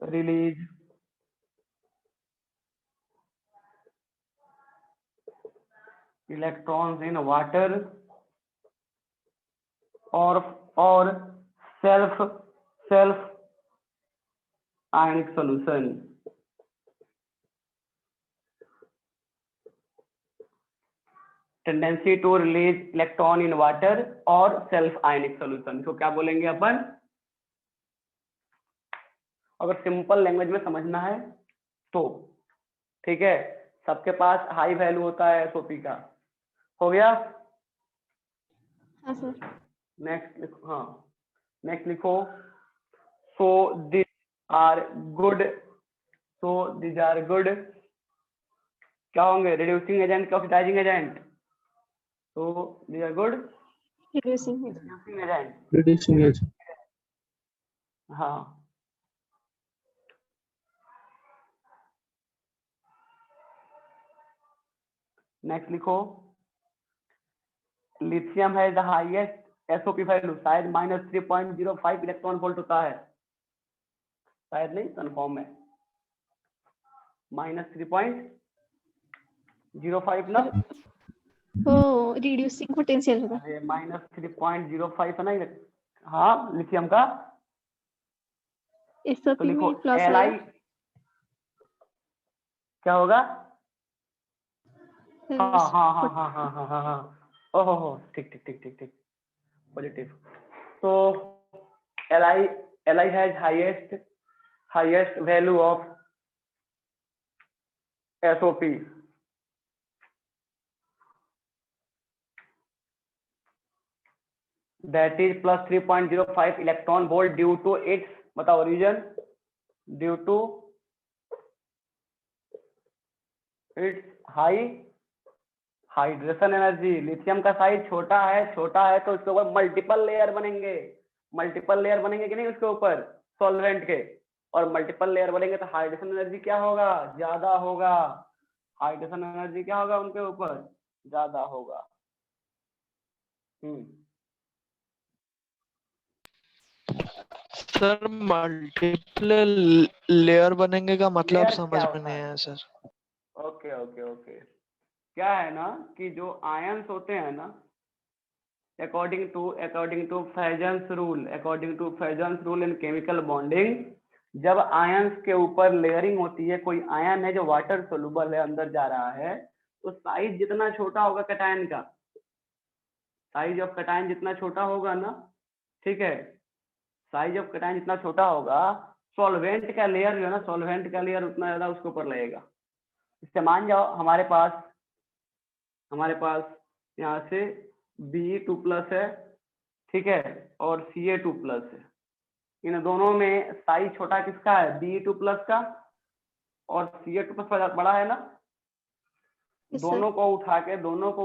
release electrons in water or self ionic solution। Tendency to release electron in water और सेल्फ आयनिक सोल्यूशन, इसको क्या बोलेंगे अपन? अगर सिंपल लैंग्वेज में समझना है तो, ठीक है। सबके पास हाई वैल्यू होता है एसओपी का, हो गया। हाँ सर। नेक्स्ट लिखो, हाँ नेक्स्ट लिखो, सो दिस आर गुड क्या होंगे? Reducing agent, oxidising agent. तो these are good reducing agent. Reducing agent. हाँ, नेक्स्ट लिखो, लिथियम है द हाईएस्ट एसओपी वैल्यू, शायद -3.05 इलेक्ट्रॉन वोल्ट होता है, शायद नहीं, कंफर्म है -3.05 ना। ओ रिड्यूसिंग पोटेंशियल होगा। अरे -3.05 है ना। हाँ, लिथियम का। तो एसओपी लिखो में प्लस Li आएगा। क्या होगा? हाँ, हाँ। ओहो, ठीक, पॉजिटिव। तो Li has highest value of SOP, that is +3.05 electron volt due to its, बताओ reason, due to its high hydration energy. Lithium का साइज छोटा है तो उसके ऊपर मल्टीपल लेयर बनेंगे कि नहीं उसके ऊपर सॉल्वेंट के, और मल्टीपल लेयर बनेंगे तो हाइड्रेशन एनर्जी क्या होगा? ज्यादा होगा। हाइड्रेशन एनर्जी क्या होगा? उनके ऊपर ज्यादा होगा। सर मल्टीपल लेयर बनेंगे का मतलब Layer समझ क्या में होता नहीं है? आया सर। ओके ओके ओके, क्या है ना कि जो आयंस होते हैं ना, according to Fajans rule in chemical bonding, जब आयंस के ऊपर लेयरिंग होती है, कोई आयन है जो वाटर सोलुबल है, अंदर जा रहा है, तो साइज जितना छोटा होगा कैटायन का, साइज ऑफ कैटायन जितना छोटा होगा ना, ठीक है, साइज ऑफ कैटायन जितना छोटा होगा, सॉल्वेंट का लेयर जो है ना, सॉल्वेंट का लेयर उतना ज्यादा उसके ऊपर लगेगा। इससे मान जाओ हमारे पास यहाँ से Be2+ है, ठीक है, और Ca2+ है। इन दोनों में साइज छोटा किसका है? Be2+ का, और Ca2+ बड़ा है ना। Yes, sir. दोनों को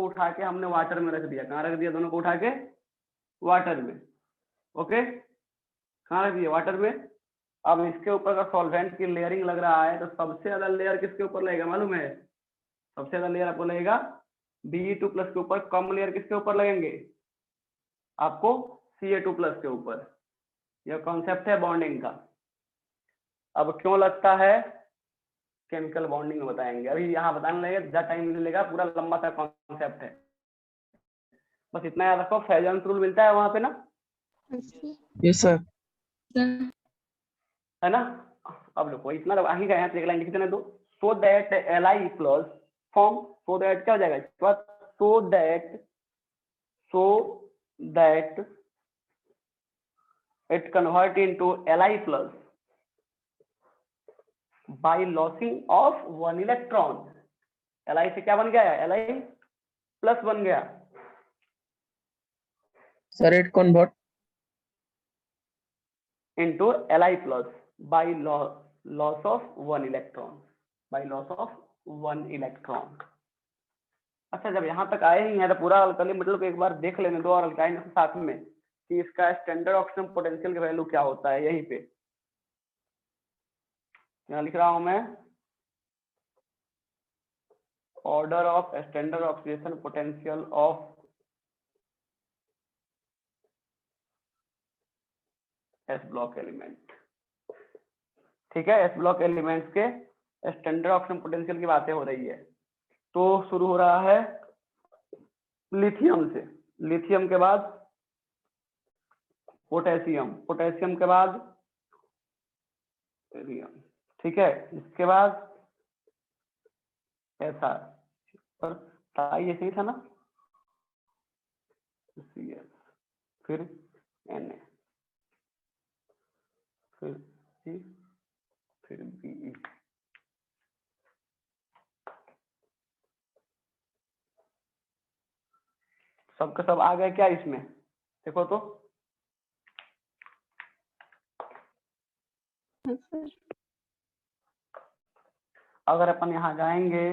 उठा के हमने वाटर में रख दिया। कहाँ रख दिया? दोनों को उठा के वाटर में। ओके, कहाँ रख दिया? वाटर में। अब इसके ऊपर का सॉल्वेंट की लेयरिंग लग रहा है, तो सबसे ज्यादा लेयर किसके ऊपर लगेगा मालूम है? सबसे ज्यादा लेयर आपको लगेगा Be2+ के ऊपर। कम लेयर किसके ऊपर लगेंगे आपको? Ca2+ के ऊपर। यह कॉन्सेप्ट है बॉन्डिंग का। अब क्यों लगता है, केमिकल बॉन्डिंग में बताएंगे। अभी यहाँ बताने लगे ज्यादा टाइम नहीं लेगा, पूरा लंबा सा कॉन्सेप्ट है। बस इतना याद रखो, फेजन्स रूल मिलता है वहां पे ना, Yes, sir. Yes sir. है ना। अब देखो इतना आगे गए हैं तो एक लाइन लिख देने दो। So that Li plus form, so that क्या हो जाएगा इसके बाद? So that it convert into Li plus by losing of 1 electron. Li से क्या बन गया है? Li प्लस बन गया। Sir it convert into Li plus by loss of 1 electron, by loss of 1 electron। अच्छा, जब यहाँ तक आए ही हैं तो पूरा अल्कली मेटल को एक बार देख लेने दो, और अल्काइन के साथ में कि इसका स्टैंडर्ड ऑक्सीजन पोटेंशियल का वैल्यू क्या होता है। यहीं पे यहाँ लिख रहा हूं मैं, order of standard oxidation potential of S block element. ठीक है, एस ब्लॉक एलिमेंट्स के स्टैंडर्ड ऑक्सीजन पोटेंशियल की बातें हो रही है। तो शुरू हो रहा है लिथियम से, लिथियम के बाद पोटेशियम, पोटेशियम के बाद सोडियम, ठीक है, इसके बाद ऐसा पर ताई ऐसे ही था ना, Cl, फिर Na, फिर C, फिर Be। सबका सब आ गया क्या इसमें? देखो तो, Yes, sir. अगर अपन यहाँ जाएंगे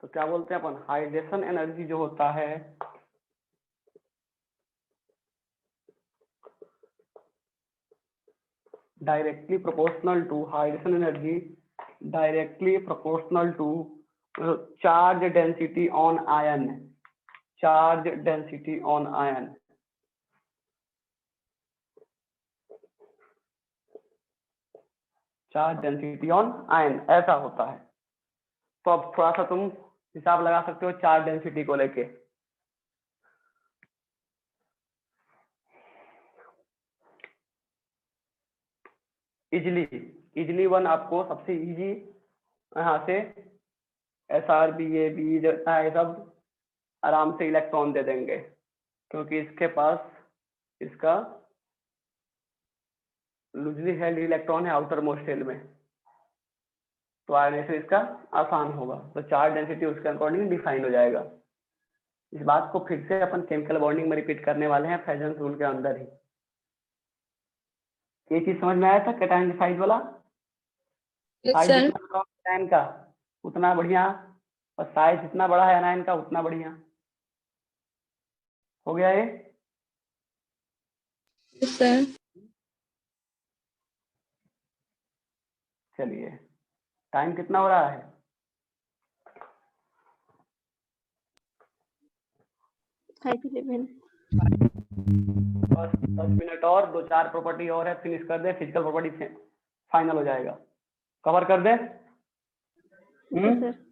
तो क्या बोलते हैं अपन? हाइड्रेशन एनर्जी जो होता है, directly proportional to hydration energy, directly proportional to charge density on ion, charge density on ion. Charge density on ion ऐसा होता है। तो अब थोड़ा सा तुम हिसाब लगा सकते हो चार्ज डेंसिटी को लेके। इजली वन आपको सबसे इजी यहाँ से SrBa जैसा है सब आराम से इलेक्ट्रॉन दे देंगे, क्योंकि इसके पास इसका लूजली हेल्ड इलेक्ट्रॉन है आउटर मोस्ट शेल में, तो आयनेशन इसका आसान होगा। तो चार्ज डेंसिटी उसके अकॉर्डिंग डिफाइन हो जाएगा। इस बात को फिर से अपन केमिकल बॉन्डिंग में रिपीट करने वाले हैं फेजन्स रूल के अंदर ही। ये चीज समझ में आया था कैटायन के साइज वाला? साइज जितना बड़ा कैटायन का उतना बढ़िया, और साइज जितना बड़ा है एनायन का उतना बढ़िया। हो गया ये? सर चलिए, टाइम कितना हो रहा है? 5:11. बस 10 मिनट और, 2-4 प्रॉपर्टी और है, फिनिश कर दे, फिजिकल प्रॉपर्टी से फाइनल हो जाएगा। कवर कर दे। Sir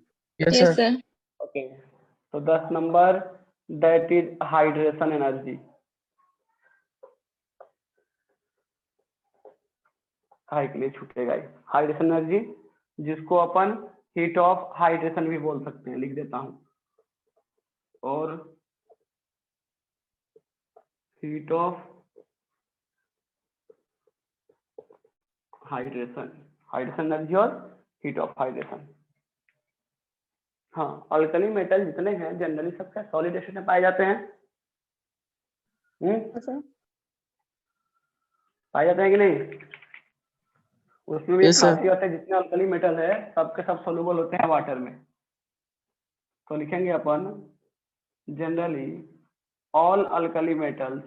Yes, yes sir. Sir. Okay, तो 10 number that is hydration energy. High के लिए छूटेगा ही, हाइड्रेशन एनर्जी, जिसको अपन हीट ऑफ हाइड्रेशन भी बोल सकते हैं, लिख देता हूं, और heat of hydration, hydration energy और हीट ऑफ हाइड्रेशन। हाँ, अल्कली मेटल जितने हैं जनरली सबसे सॉलिड स्टेट में पाए जाते हैं। सर पाए जाते हैं कि नहीं? उसमें भी Yes, sir. खासियत है, जितने अल्कली मेटल है सबके सब सोल्यूबल होते हैं वाटर में। तो लिखेंगे अपन generally all alkali metals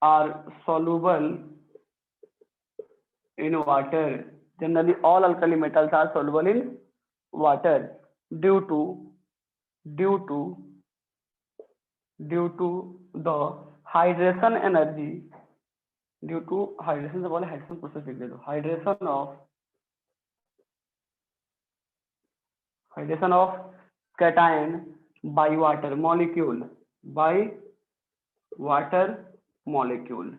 are soluble in water. Generally all alkali metals are soluble in water due to the hydration energy, due to hydration से बोले hydration process लिख दे दो, hydration of cation by water molecule।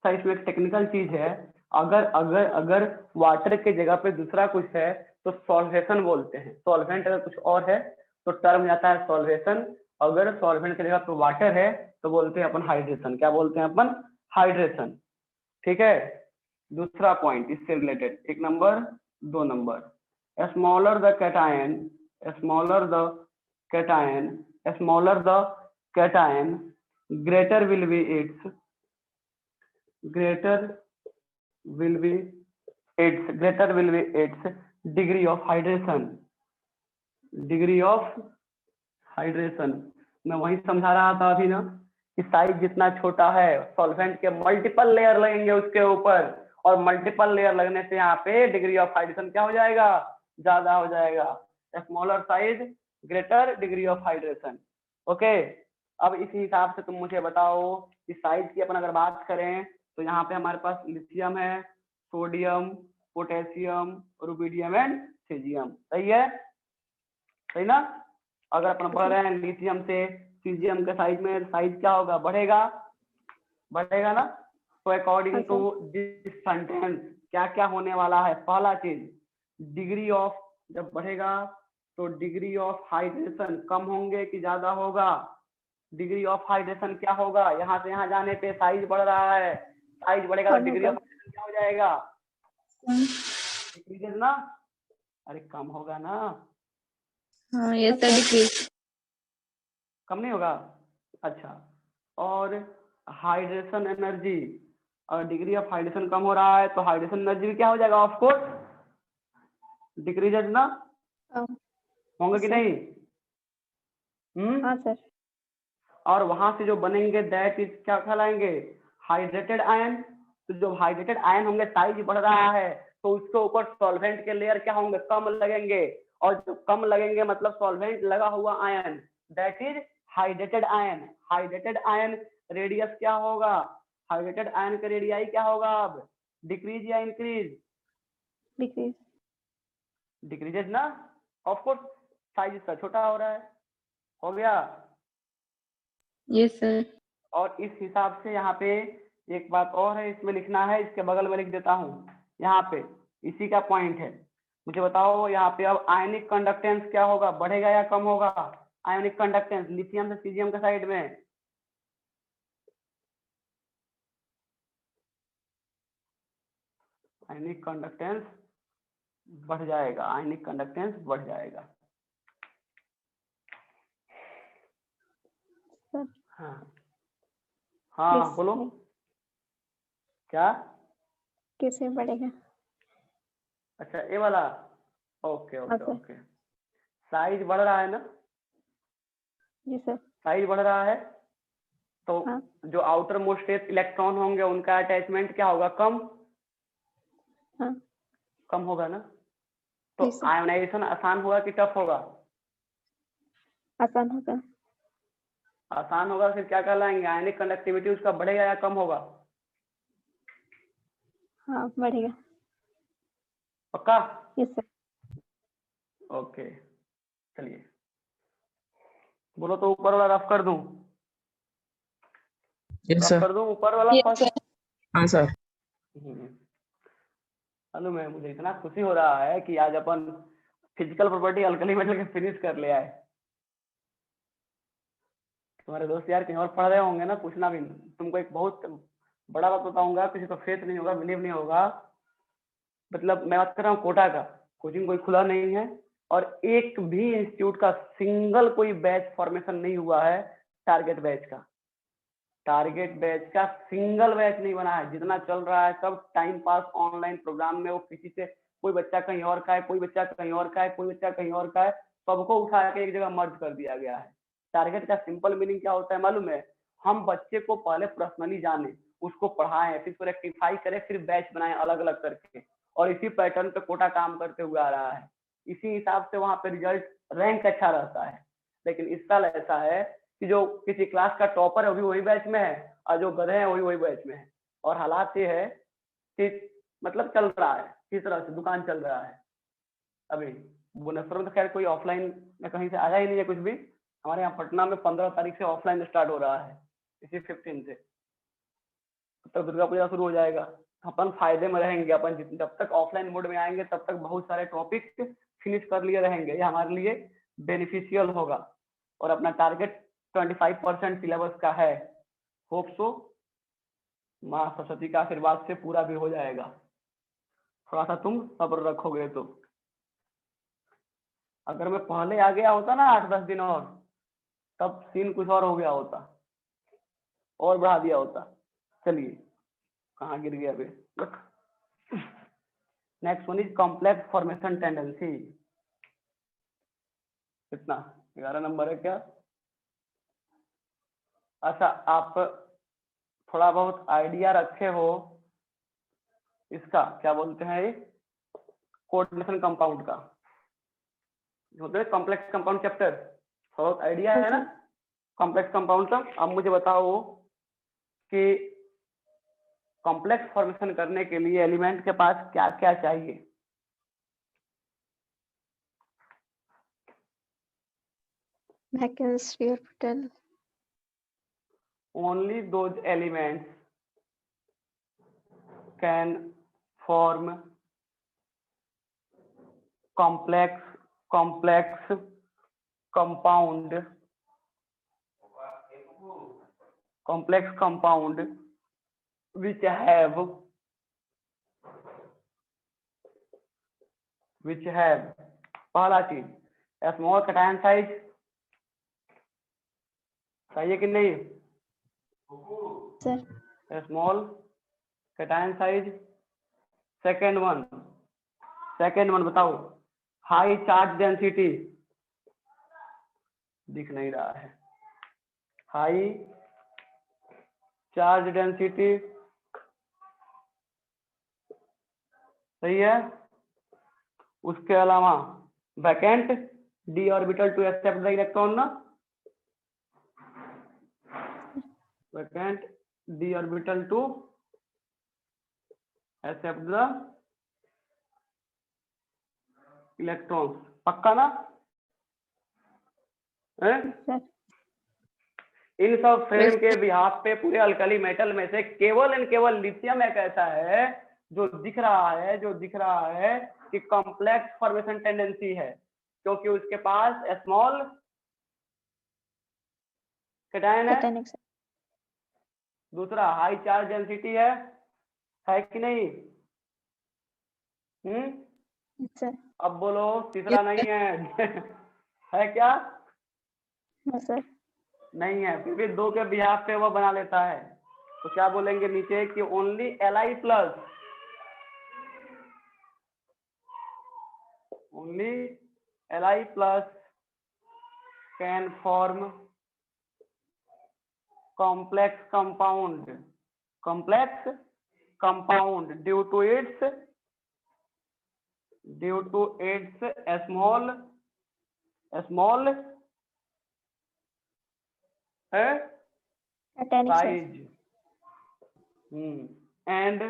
Sir इसमें एक टेक्निकल चीज है, अगर वाटर के जगह पे दूसरा कुछ है तो सॉल्वेशन बोलते हैं। सॉल्वेंट अगर कुछ और है तो टर्म जाता है सॉल्वेशन, अगर सॉल्वेंट की जगह पे वाटर है तो बोलते हैं अपन हाइड्रेशन। क्या बोलते हैं अपन? हाइड्रेशन। ठीक है, दूसरा पॉइंट इससे related, 1 number 2 number, smaller the cation greater will be its degree of hydration। मैं वही समझा रहा था अभी ना कि साइज जितना छोटा है, सॉल्वेंट के मल्टीपल लेयर लगेंगे उसके ऊपर, और मल्टीपल लेयर लगने से यहाँ पे डिग्री ऑफ हाइड्रेशन क्या हो जाएगा? ज्यादा हो जाएगा। Smaller size greater degree of hydration. Okay, अब इसी हिसाब से तुम मुझे बताओ कि साइज की अपन अगर बात करें तो यहाँ पे हमारे पास लिथियम है, sodium, potassium, rubidium and caesium. सही है? सही ना? अगर अपन बढ़ रहे हैं लिथियम से सीजियम के साइज में, साइज क्या होगा? बढ़ेगा ना? तो अकॉर्डिंग टू दिस सेंटेंस क्या क्या होने वाला है? पहला चीज, डिग्री ऑफ, जब बढ़ेगा तो डिग्री ऑफ हाइड्रेशन कम होंगे कि ज्यादा होगा? डिग्री ऑफ हाइड्रेशन क्या होगा? यहाँ से यहाँ जाने पे साइज बढ़ रहा है, साइज बढ़ेगा तो डिग्री ऑफ हाइड्रेशन क्या हो जाएगा? डिक्रीज ना? अरे कम होगा ना? हाँ ये सर डिक्रीज। कम नहीं होगा? अच्छा, और हाइड्रेशन एनर्जी, और डिग्री ऑफ हाइड्रेशन कम हो रहा है तो हाइड्रेशन एनर्जी भी क्या हो जाएगा? ऑफ कोर्स डिक्रीजेस ना? होंगे कि नहीं? हाँ सर। और वहां से जो बनेंगे दैट इज क्या कहलाएंगे? Hydrated ion. तो जो हाइड्रेटेड आयन होंगे, साइज बढ़ रहा है तो उसके ऊपर सॉल्वेंट के लेयर क्या होंगे? कम लगेंगे, और जो कम लगेंगे मतलब सॉल्वेंट लगा हुआ ion, that is hydrated ion. Hydrated ion radius क्या होगा? हाइड्रेटेड आयन का रेडियाई क्या होगा? अब डिक्रीज या इंक्रीज? डिक्रीज। डिक्रीजेज ना? ऑफ कोर्स साइज इसका छोटा हो रहा है। हो गया? Yes sir. और इस हिसाब से यहाँ पे एक बात और है, इसमें लिखना है, इसके बगल में लिख देता हूँ, यहाँ पे इसी का पॉइंट है। मुझे बताओ यहाँ पे अब आयनिक कंडक्टेंस क्या होगा? बढ़ेगा या कम होगा? आयनिक कंडक्टेंस लिथियम से सीजियम के साइड में, आयनिक कंडक्टेंस बढ़ जाएगा, आयनिक कंडक्टेंस बढ़ जाएगा। हाँ हाँ बोलो क्या? कैसे बढ़ेगा? अच्छा ये वाला, ओके ओके ओके। साइज बढ़ रहा है ना? जी सर। साइज बढ़ रहा है तो हाँ। जो आउटर मोस्ट इलेक्ट्रॉन होंगे उनका अटैचमेंट क्या होगा? कम। हाँ। कम होगा ना? तो आयोनाइजेशन आसान होगा कि टफ होगा? आसान होगा। आसान होगा फिर क्या कहलाएंगे, आयनिक कंडक्टिविटी उसका बढ़ेगा या कम होगा? हाँ बढ़ेगा। पक्का? Yes sir. ओके चलिए, बोलो तो ऊपर वाला रफ कर दूं? Yes rough sir. कर दूं ऊपर वाला Yes, फर्स्ट? sir. हाँ सर। हेलो मैं, मुझे इतना खुशी हो रहा है कि आज अपन फिजिकल प्रॉपर्टी अल्कली मेटल के फिनिश कर ले आए। तुम्हारे दोस्त यार कहीं और पढ़ रहे होंगे ना, पूछना भी नहीं। तुमको एक बहुत बड़ा बात बताऊंगा, किसी को फेथ नहीं होगा, बिलीव नहीं होगा। मतलब मैं बात कर रहा हूँ कोटा का, कोचिंग कोई खुला नहीं है और एक भी इंस्टीट्यूट का सिंगल कोई बैच फॉर्मेशन नहीं हुआ है टारगेट बैच का। टारगेट बैच का सिंगल बैच नहीं बना है। जितना चल रहा है सब टाइम पास ऑनलाइन प्रोग्राम में, वो किसी से, कोई बच्चा कहीं और का है, कोई बच्चा कहीं और का है, कोई बच्चा कहीं और का है, सबको उठा के एक जगह मर्ज कर दिया गया है। टारगेट का सिंपल मीनिंग क्या होता है मालूम है? हम बच्चे को पहले पर्सनली जाने, उसको पढ़ाएं, फिर उसको रेक्टिफाई करें, फिर बैच बनाएं अलग अलग करके। और इसी पैटर्न पे कोटा काम करते हुए आ रहा है। इसी हिसाब से वहां पे रिजल्ट रैंक अच्छा रहता है। लेकिन इस साल ऐसा है कि जो किसी क्लास का टॉपर है वो भी वही बैच में है और जो गधे हैं वही वही बैच में है। और हालात ये है कि मतलब चल रहा है किस तरह से, दुकान चल रहा है। अभी भुवनेश्वर में तो खैर कोई ऑफलाइन में कहीं से आया ही नहीं है कुछ भी। हमारे यहाँ पटना में 15 तारीख से ऑफलाइन स्टार्ट हो रहा है, इसी 15 से। तब दुर्गा पूजा शुरू हो जाएगा। अपन फायदे में रहेंगे। अपन जब तक ऑफलाइन मोड में आएंगे तब तक बहुत सारे टॉपिक फिनिश कर लिए रहेंगे, ये हमारे लिए बेनिफिशियल होगा। और अपना टारगेट 25% सिलेबस का है। होप सो माँ सरस्वती का आशीर्वाद से पूरा भी हो जाएगा। थोड़ा सा तुम सब्र रखोगे तो। अगर मैं पहले आ गया होता ना 8-10 दिन और, तब सीन कुछ और हो गया होता, और बढ़ा दिया होता। चलिए कहाँ गिर गया अभी। Next one is complex formation tendency. कितना, 11 नंबर है क्या? अच्छा, आप थोड़ा बहुत आइडिया रखे हो इसका, क्या बोलते हैं ये, कोऑर्डिनेशन कंपाउंड का, होते हैं कॉम्प्लेक्स कंपाउंड चैप्टर, थोड़ा बहुत आइडिया है ना कॉम्प्लेक्स कंपाउंड का? अब मुझे बताओ कि कॉम्प्लेक्स फॉर्मेशन करने के लिए एलिमेंट के पास क्या क्या चाहिए? Vacancy orbital. Only those elements can form complex compound which have पहला चीज स्मॉल कैटायन साइज चाहिए कि नहीं? Sir small cation size. Second one बताओ, हाई चार्ज डेंसिटी। दिख नहीं रहा है, हाई चार्ज डेंसिटी सही है। उसके अलावा vacant D orbital to accept the electron ना, vacant D orbital to accept the electron. पक्का ना? सर इन सब फ्रेम के बिहाफ पे पूरे अल्कली मेटल में से केवल एंड केवल लिथियम एक ऐसा है जो दिख रहा है कि कॉम्प्लेक्स फॉर्मेशन टेंडेंसी है, क्योंकि उसके पास स्मॉल कैटायन है, कैटायनिक सर। दूसरा हाई चार्ज डेंसिटी है कि नहीं? सर अब बोलो तीसरा नहीं है है क्या? सर नहीं है, फिर भी दो के बिहाफ पे वो बना लेता है। तो क्या बोलेंगे नीचे कि only Li plus can form complex compound due to its small है Atanic, sir. size. And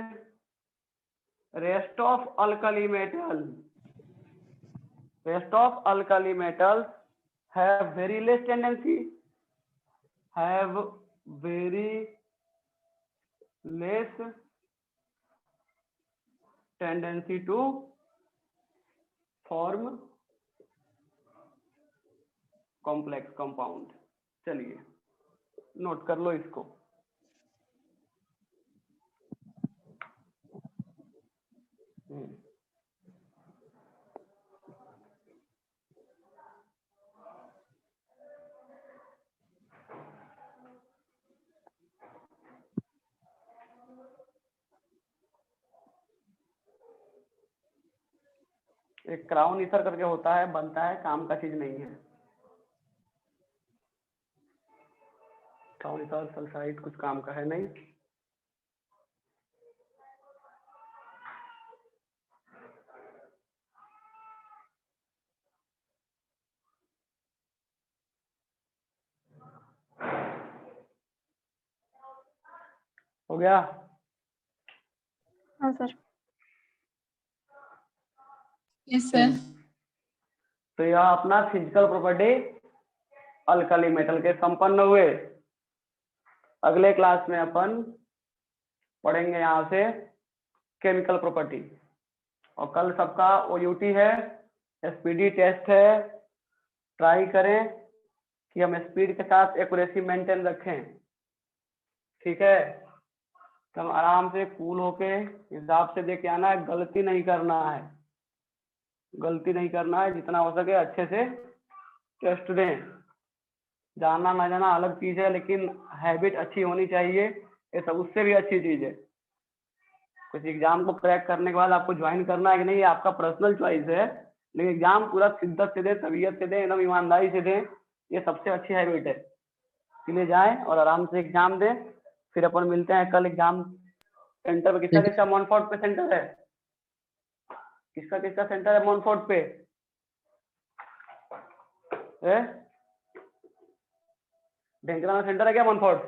rest of alkali metals have very less tendency, to form complex compound. चलिए नोट कर लो इसको। एक क्राउन ईथर करके होता है, बनता है, काम का चीज नहीं है। क्राउन ईथर सल्फाइड कुछ काम का है नहीं। हो गया? हाँ सर। Yes sir. तो यह अपना फिजिकल प्रॉपर्टी अल्कली मेटल के संपन्न हुए। अगले क्लास में अपन पढ़ेंगे यहाँ से केमिकल प्रॉपर्टी। और कल सबका OUT है, SPD टेस्ट है। ट्राई करें कि हम स्पीड के साथ एक्यूरेसी मेंटेन रखें, ठीक है? तो हम आराम से कूल होके हिसाब से देके आना है, गलती नहीं करना है, जितना हो सके अच्छे से टेस्ट दें। जाना ना जाना अलग चीज है, लेकिन हैबिट अच्छी होनी चाहिए, ये सब उससे भी अच्छी चीज है। कुछ एग्जाम को क्रैक करने के बाद आपको ज्वाइन करना है कि नहीं, ये आपका पर्सनल चॉइस है, लेकिन एग्जाम पूरा शिद्दत से दे, तबीयत से दे, एकदम ईमानदारी से दे, ये सबसे अच्छी हैबिट है। इसलिए जाएं और आराम से एग्जाम दें। फिर अपन मिलते हैं कल एग्जाम सेंटर पे। किसका मॉनफोर्ट पे सेंटर है? किसका सेंटर है मॉनफोर्ट पे? ढेंकरा में सेंटर है क्या मॉनफोर्ट?